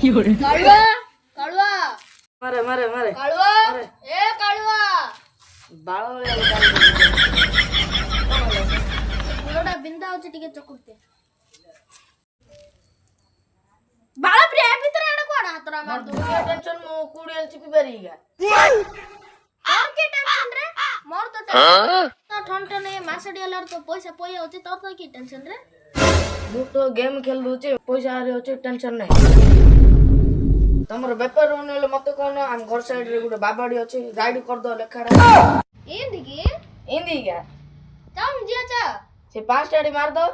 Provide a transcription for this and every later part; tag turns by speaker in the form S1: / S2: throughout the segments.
S1: कालुआ कालुआ
S2: मारे मारे मारे
S1: कालुआ ए कालुआ
S2: बाळ
S1: मुलटा बिंदा होचे टिके चकुते बाळ प्रिय भीतर एडा कोड हातरा मार दो
S2: टेंशन मो कुडियल चिपी बेरीगा
S1: और के टेंशन रे मोर तो टेंशन तो ठंड ने मासडी अलर तो पैसा पोय होचे तो की टेंशन रे
S2: मु तो गेम खेल दूचे पैसा आरे होचे टेंशन नै तमर बेपार होनेले मते कोन हम घर साइड रे गुडे बाबाडी होचे राइड कर दो लेखाडा इंदी क्या
S1: चम जिया चा
S2: से पांच टाडी मार दो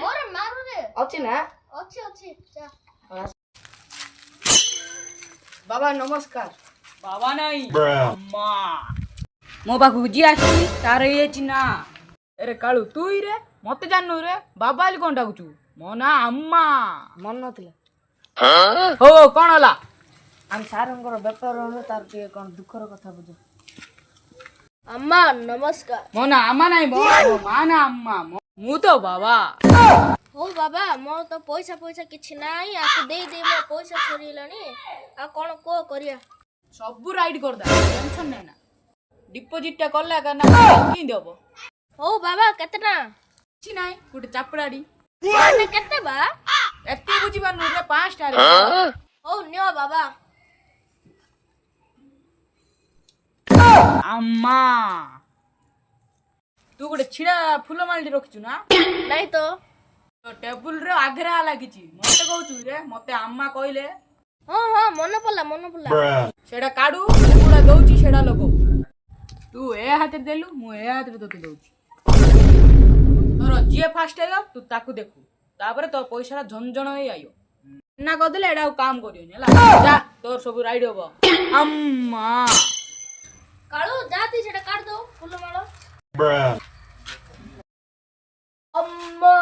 S1: और मारो रे
S2: अछि ना
S1: अच्छी चा
S2: बाबा नमस्कार
S3: बाबा नहीं अम्मा मो पाखु जी आसी तार ये चिन्ना अरे कालू तू ही रे मते जाननु रे बाबा आली कोन डाकुचू मो ना अम्मा
S2: मन नथिला
S3: हो कोन हला
S2: हम सारंगर बेपार होने तार के कोन दुखर कथा बुझो
S1: अम्मा नमस्कार
S3: मो ना अम्मा नहीं मो मा ना अम्मा मु तो बाबा
S1: हो बाबा मोर तो पैसा किछि नाही आके दे दे मो पैसा छोरीलानी आ कोन को करिया
S3: सब राइड कर दा टेंशन नै ना डिपॉजिट टा करला का ना की देबो
S1: हो बाबा केतना
S3: छि नाही गुटे चापड़ाडी
S1: माने केते बा
S3: एत्ते बुझी बानु रे 5 टारे
S1: हो नियो बाबा
S3: अम्मा तू गुटे छिड़ा फूल मालडी रखिछु ना
S1: नहीं तो
S3: टेबुल रे आगरे आ लागिछि मते कहू रे मते अम्मा कहले
S1: हां मन पल्ला
S3: सेडा काडू पुरा दउची सेडा लोको तू ए हाते देलु मु ए हाते तोते दउची तोर जे फास्ट हेगा तू ताकू देखू तापरे तो पैसा झंझण होई आयो ना कदेले एडा काम करियो नेला जा तोर सब राइड होबो अम्मा
S1: काळू जाती सेडा काट दो फूल मालो अम्मा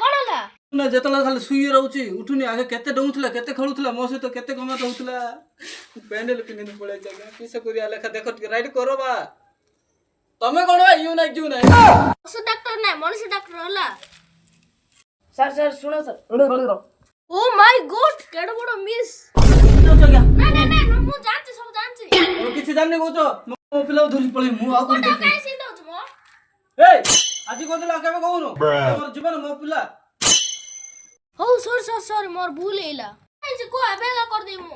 S1: कोनला
S4: ना जतला खाली सुई रहउची उठुनी आगे केते डउथला केते खळुथला मो सहित केते गमा रहउथला पैंडल पिने पळे जागा किसे करिया लेखा देखो राइड करो बा तमे कोन बा यू ना जू ना
S1: पशु डॉक्टर नाही मनुष्य डॉक्टर होला
S2: सर सर सुनो सर
S1: ओ माय गॉड केडो बडो मिस
S4: चल गया
S1: नहीं मु जानछि सब जानछि
S4: और किछि जानने कोचो मो पिला धुली पळे मु आ कोन
S1: कोटा
S4: देखि
S1: काय सिन दउछ मो
S4: ए आजि कोदला केबे कहूनो हमर जीवन मो पिला
S1: हो सॉरी मोर भूल हेला आई जे को बेगा कर दे मु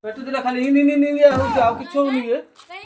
S4: पेटु दिला खाली इन इन इन होउछ आ किछो नहीं है
S1: नहीं